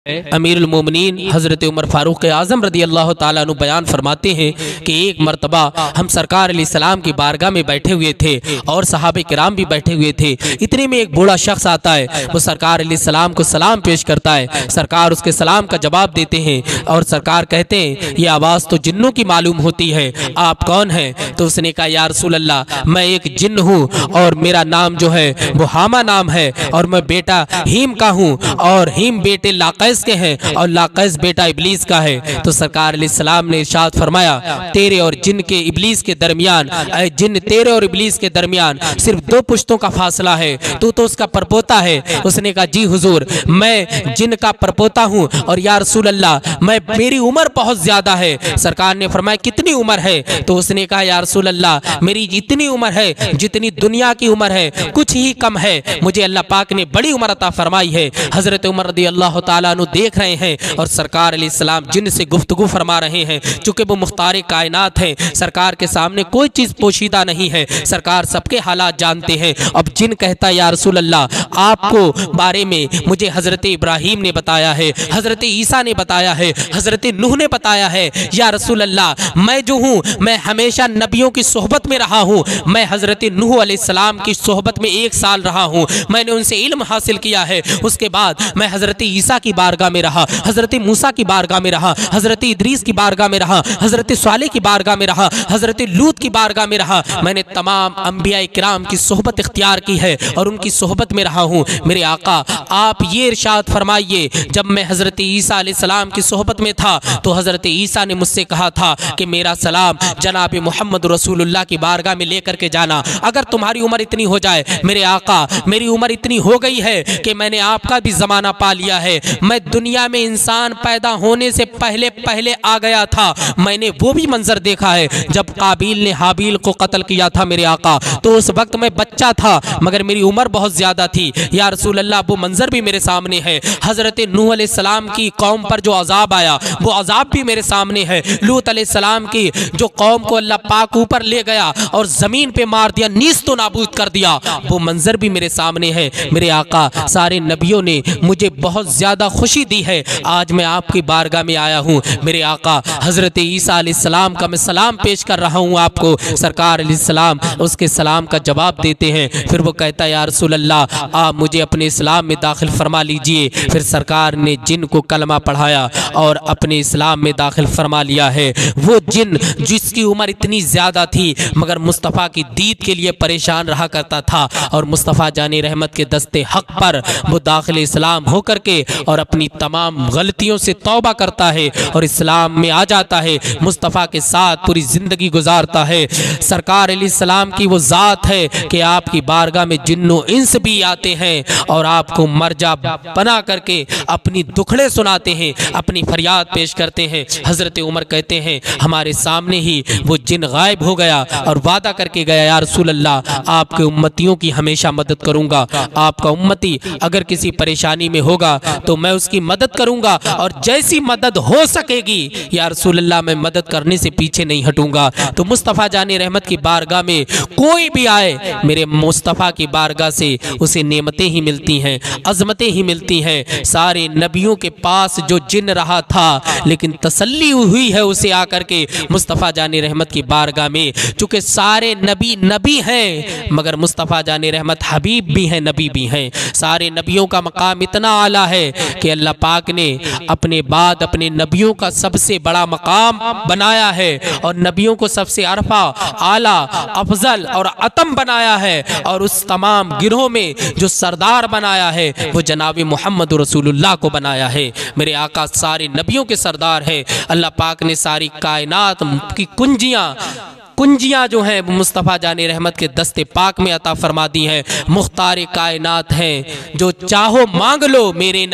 अमीरुल मोमिनीन हज़रत उमर फ़ारूक आज़म रदी अल्लाह ताला अन्हु बयान फरमाते हैं कि एक मरतबा हम सरकार अलैहिस्सलाम की बारगाह में बैठे हुए थे और सहाबे किराम भी बैठे हुए थे। इतने में एक बूढ़ा शख्स आता है, वो सरकार अलैहिस्सलाम को सलाम पेश करता है। सरकार उसके सलाम का जवाब देते हैं और सरकार कहते हैं ये आवाज़ तो जिन्नों की मालूम होती है, आप कौन हैं? तो उसने कहा या रसूल अल्लाह, मैं एक जिन्न हूँ और मेरा नाम जो है वो हामा नाम है और मैं बेटा हीम का हूँ और हीम बेटे लाक़ैस के हैं और लाक़ैस बेटा इब्लीस का है। तो सरकार अलैहिस्सलाम ने इरशाद फरमाया तेरे और जिन के इब्लीस के दरमियान, जिन तेरे और इब्लीस के दरमियान सिर्फ 2 पुश्तों का फासला है, तू तो उसका परपोता है। उसने कहा जी हुजूर, मैं जिन का परपोता हूँ और या रसूल अल्लाह मेरी उम्र बहुत ज्यादा है। सरकार ने फरमाया कितनी उम्र है? तो उसने कहा या रसूल अल्लाह मेरी इतनी उम्र है जितनी दुनिया की उम्र है, कुछ ही कम है। मुझे अल्लाह पाक ने बड़ी उम्र अता फरमाई है। हजरत उमर रज़ी अल्लाह ताला अन्हु देख रहे हैं और सरकार अलैहिस्सलाम जिन से गुफ्तगू फरमा रहे हैं। चूंकि वो मुख्तार कायनात हैं, सरकार के सामने कोई चीज़ पोशीदा नहीं है, सरकार सबके हालात जानते हैं। अब जिन कहता या रसूल अल्लाह आपको बारे में मुझे हज़रत इब्राहीम ने बताया है, हज़रत ईसा ने बताया है, हज़रत नूह ने बताया है। या रसूल अल्लाह मैं जो हूँ मैं हमेशा नबियों की सोहबत में रहा हूँ। मैं हज़रत नूह अलैहिस्सलाम की सोहबत में 1 साल रहा हूँ, मैंने उनसे इल्म हासिल किया है। उसके बाद मैं हज़रत ईसा की बारगाह में रहा, हज़रत मूसा की बारगाह में रहा, हज़रत इदरीस की बारगाह में रहा, हज़रत सालेह की बारगाह में रहा, हज़रत लूत की बारगाह में रहा। मैंने तमाम अंबिया किराम की सोहबत इख्तियार की है और उनकी सोहबत में रहा हूँ। मेरे आका आप ये इरशाद फरमाइए, जब मैं हज़रत ईसा अलैहिस्सलाम की सोहबत में था तो हज़रत ईसा ने मुझसे कहा था कि मेरा सलाम जनाब मोहम्मद रसूलुल्लाह की बारगाह में लेकर के जाना। अगर तुम्हारी उम्र इतनी हो जाए, मेरे आका मेरी उम्र इतनी हो गई है कि मैंने आपका भी ज़माना पा लिया है। मैं दुनिया में इंसान पैदा होने से पहले पहले आ गया था, मैंने वो भी मंजर देखा है जब काबिल ने हाबिल को कत्ल किया था। मेरे आका तो उस वक्त मैं बच्चा था मगर मेरी उम्र बहुत ज्यादा थी। या रसूल अल्लाह वो मंजर भी मेरे सामने है। हजरत नूह अलैहिस्सलाम की कौम पर जो अजाब आया वो अजाब भी मेरे सामने है। लूत अलैहिस्सलाम की जो कौम को अल्लाह पाक ऊपर ले गया और जमीन पे मार दिया, नीस तो नाबूद कर दिया, वो मंजर भी मेरे सामने है। मेरे आका सारे नबियों ने मुझे बहुत ज्यादा खुशी दी है। आज मैं आपकी बारगाह में आया हूँ। मेरे आका हजरत ईसा अलैहिस्सलाम का मैं सलाम पेश कर रहा हूँ आपको। सरकार अलैहिस्सलाम उसके सलाम का जवाब देते हैं। फिर वो कहता है या रसूल अल्लाह आप मुझे अपने इस्लाम में दाखिल फरमा लीजिए। फिर सरकार ने जिन को कलमा पढ़ाया और अपने इस्लाम में दाखिल फरमा लिया है। वो जिन जिसकी उम्र इतनी ज़्यादा थी मगर मुस्तफ़ा की दीद के लिए परेशान रहा करता था और मुस्तफ़ा जाने रहमत के दस्ते हक पर वो दाखिल इस्लाम होकर के और अपनी तमाम गलतियों से तौबा करता है और इस्लाम में आ जाता है, मुस्तफ़ा के साथ पूरी ज़िंदगी गुजारता है। सरकार अलैहिस्सलाम की वो ज़ात है कि आपकी बारगाह में जिन्नो इंस भी आते हैं और आपको मर्जा बना करके अपनी दुखड़े सुनाते हैं, अपनी फरियाद पेश करते हैं। हज़रत उमर कहते हैं हमारे सामने ही वो जिन गायब हो गया और वादा करके गया या रसूल अल्लाह आपके उम्मतियों की हमेशा मदद करूँगा। आपका उम्मती अगर किसी परेशानी में होगा तो मैं उसकी मदद करूँगा और जैसी मदद हो सकेगी या रसूल अल्लाह मैं मदद करने से पीछे नहीं हटूँगा। तो मुस्तफ़ा जाने रहमत की बारगाह में कोई भी आए, मेरे मुस्तफ़ा की बारगाह से उसे नेमतें ही मिलती हैं, अज़मतें ही मिलती हैं। सारे नबियों के पास जो जिन रहा था लेकिन तसल्ली हुई है उसे आकर के मुस्तफ़ा जाने रहमत की बारगाह में। चूँकि सारे नबी नबी हैं मगर मुस्तफ़ा जाने रहमत हबीब भी हैं, नबी भी हैं। सारे नबियों का मकाम इतना आला है कि अल्लाह पाक ने अपने बाद अपने नबियों का सबसे बड़ा मकाम बनाया है और नबियों को सबसे अरफा आला अफजल और अतम बनाया है और उस तमाम गिरोह में जो सरदार बनाया है वो जनाब मोहम्मद रसूलुल्लाह को बनाया है। मेरे आका सारे नबियों के सरदार है। अल्लाह पाक ने सारी कायनात की कुंजियाँ जो हैं मुस्तफ़ा जाने रहमत के दस्ते पाक में अता फरमा दी हैं। मुख्तार कायनात हैं, जो चाहो मांग लो मेरे